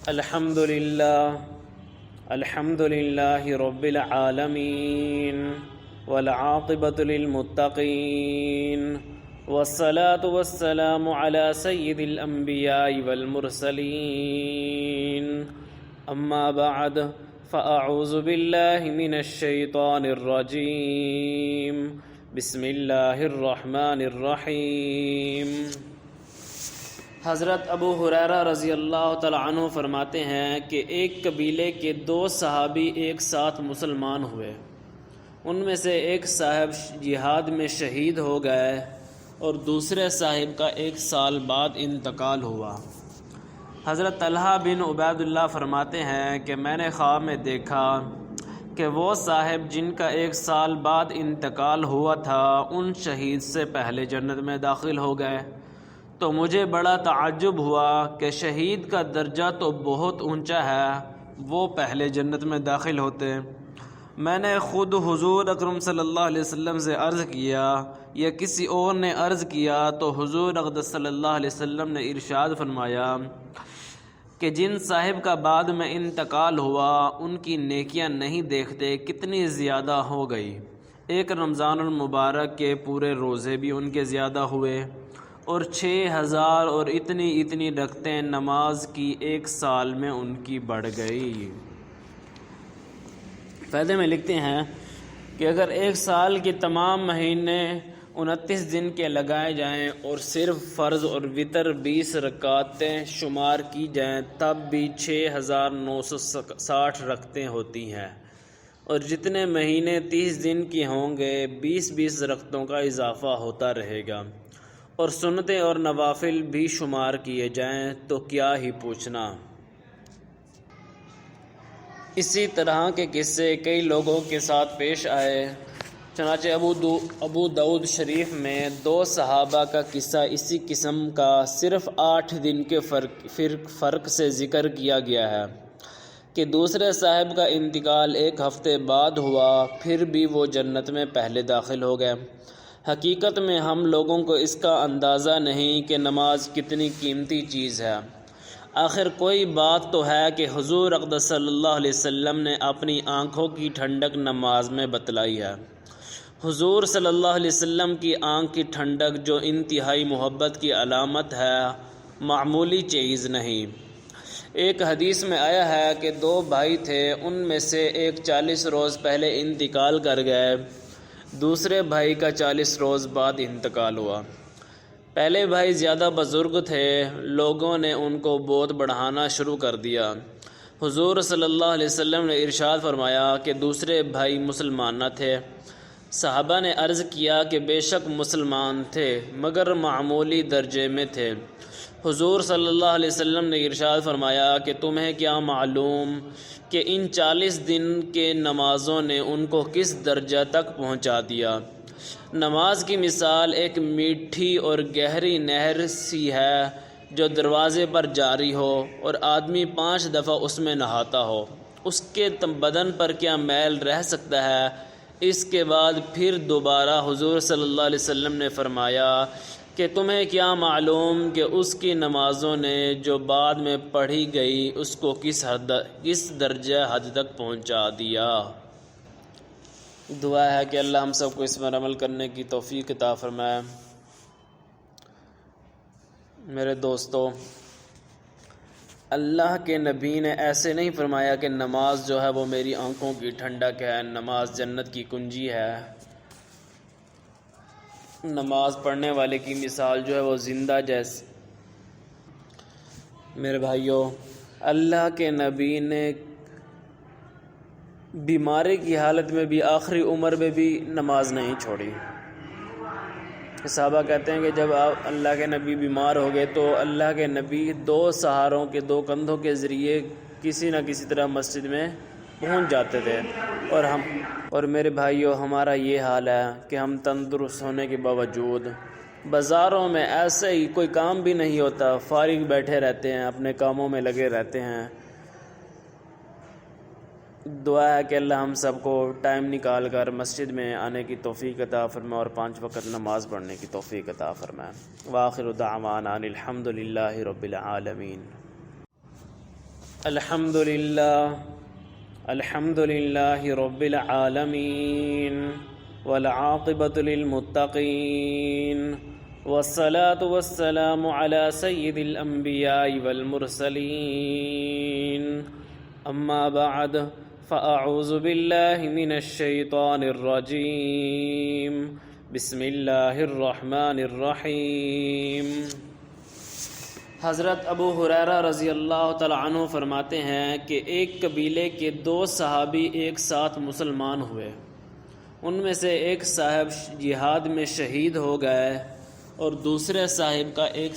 الحمد للہ رب العالمین والعاقبۃ للمتقین والصلاة والسلام علی سید الانبیاء والمرسلین اما بعد فاعوذ باللہ من الشیطان الرجیم بسم اللہ الرحمن الرحیم۔ حضرت ابو ہریرہ رضی اللہ تعالیٰ عنہ فرماتے ہیں کہ ایک قبیلے کے 2 صحابی ایک ساتھ مسلمان ہوئے۔ ان میں سے ایک صاحب جہاد میں شہید ہو گئے اور دوسرے صاحب کا 1 سال بعد انتقال ہوا۔ حضرت طلحہ بن عبید اللہ فرماتے ہیں کہ میں نے خواب میں دیکھا کہ وہ صاحب جن کا 1 سال بعد انتقال ہوا تھا ان شہید سے پہلے جنت میں داخل ہو گئے، تو مجھے بڑا تعجب ہوا کہ شہید کا درجہ تو بہت اونچا ہے، وہ پہلے جنت میں داخل ہوتے۔ میں نے خود حضور اکرم صلی اللہ علیہ وسلم سے عرض کیا یا کسی اور نے عرض کیا تو حضور اقدس صلی اللہ علیہ وسلم نے ارشاد فرمایا کہ جن صاحب کا بعد میں انتقال ہوا ان کی نیکیاں نہیں دیکھتے کتنی زیادہ ہو گئی۔ ایک رمضان المبارک کے پورے روزے بھی ان کے زیادہ ہوئے اور 6000 اور اتنی رکعتیں نماز کی 1 سال میں ان کی بڑھ گئی۔ فائدے میں لکھتے ہیں کہ اگر 1 سال کے تمام مہینے 29 دن کے لگائے جائیں اور صرف فرض اور وتر 20 رکعتیں شمار کی جائیں تب بھی 6960 رکعتیں ہوتی ہیں، اور جتنے مہینے 30 دن کی ہوں گے 20 رکعتوں کا اضافہ ہوتا رہے گا، اور سنتیں اور نوافل بھی شمار کیے جائیں تو کیا ہی پوچھنا۔ اسی طرح کے قصے کئی لوگوں کے ساتھ پیش آئے، چنانچہ ابو داؤد شریف میں 2 صحابہ کا قصہ اسی قسم کا صرف 8 دن کے فرق سے ذکر کیا گیا ہے کہ دوسرے صاحب کا انتقال 1 ہفتے بعد ہوا، پھر بھی وہ جنت میں پہلے داخل ہو گئے۔ حقیقت میں ہم لوگوں کو اس کا اندازہ نہیں کہ نماز کتنی قیمتی چیز ہے۔ آخر کوئی بات تو ہے کہ حضور اقدس صلی اللہ علیہ وسلم نے اپنی آنکھوں کی ٹھنڈک نماز میں بتلائی ہے۔ حضور صلی اللہ علیہ وسلم کی آنکھ کی ٹھنڈک جو انتہائی محبت کی علامت ہے، معمولی چیز نہیں۔ ایک حدیث میں آیا ہے کہ 2 بھائی تھے، ان میں سے ایک 40 روز پہلے انتقال کر گئے، دوسرے بھائی کا 40 روز بعد انتقال ہوا۔ پہلے بھائی زیادہ بزرگ تھے، لوگوں نے ان کو بہت بڑھانا شروع کر دیا۔ حضور صلی اللہ علیہ وسلم نے ارشاد فرمایا کہ دوسرے بھائی مسلمان نہ تھے۔ صحابہ نے عرض کیا کہ بے شک مسلمان تھے مگر معمولی درجے میں تھے۔ حضور صلی اللہ علیہ وسلم نے ارشاد فرمایا کہ تمہیں کیا معلوم کہ ان 40 دن کے نمازوں نے ان کو کس درجہ تک پہنچا دیا۔ نماز کی مثال ایک میٹھی اور گہری نہر سی ہے جو دروازے پر جاری ہو اور آدمی 5 دفعہ اس میں نہاتا ہو، اس کے بدن پر کیا میل رہ سکتا ہے؟ اس کے بعد پھر دوبارہ حضور صلی اللہ علیہ وسلم نے فرمایا کہ تمہیں کیا معلوم کہ اس کی نمازوں نے جو بعد میں پڑھی گئی اس کو کس درجہ حد تک پہنچا دیا۔ دعا ہے کہ اللہ ہم سب کو اس پر عمل کرنے کی توفیق عطا فرمائے۔ میرے دوستو، اللہ کے نبی نے ایسے نہیں فرمایا کہ نماز جو ہے وہ میری آنکھوں کی ٹھنڈک ہے، نماز جنت کی کنجی ہے۔ نماز پڑھنے والے کی مثال جو ہے وہ زندہ جیسی۔ میرے بھائیوں، اللہ کے نبی نے بیماری کی حالت میں بھی، آخری عمر میں بھی نماز نہیں چھوڑی۔ صحابہ کہتے ہیں کہ جب اللہ کے نبی بیمار ہو گئے تو اللہ کے نبی 2 سہاروں کے 2 کندھوں کے ذریعے کسی نہ کسی طرح مسجد میں پہنچ جاتے تھے، اور میرے بھائیوں ہمارا یہ حال ہے کہ ہم تندرست ہونے کے باوجود بازاروں میں ایسے ہی کوئی کام بھی نہیں ہوتا، فارغ بیٹھے رہتے ہیں، اپنے کاموں میں لگے رہتے ہیں۔ دعا ہے کہ اللہ ہم سب کو ٹائم نکال کر مسجد میں آنے کی توفیق عطا فرمائے اور 5 وقت نماز پڑھنے کی توفیق عطا فرمائے۔ وآخر دعوانا الحمد للہ رب العالمین۔ الحمد للہ رب العالمین والعاقبۃ للمتقین والصلاة والسلام علی سید الانبیاء والمرسلین اما بعد فاعوذ باللہ من الشیطان الرجیم بسم اللہ الرحمن الرحیم۔ حضرت ابو ہریرہ رضی اللہ تعالیٰ عنہ فرماتے ہیں کہ ایک قبیلے کے 2 صحابی ایک ساتھ مسلمان ہوئے۔ ان میں سے ایک صاحب جہاد میں شہید ہو گئے اور دوسرے صاحب کا ایک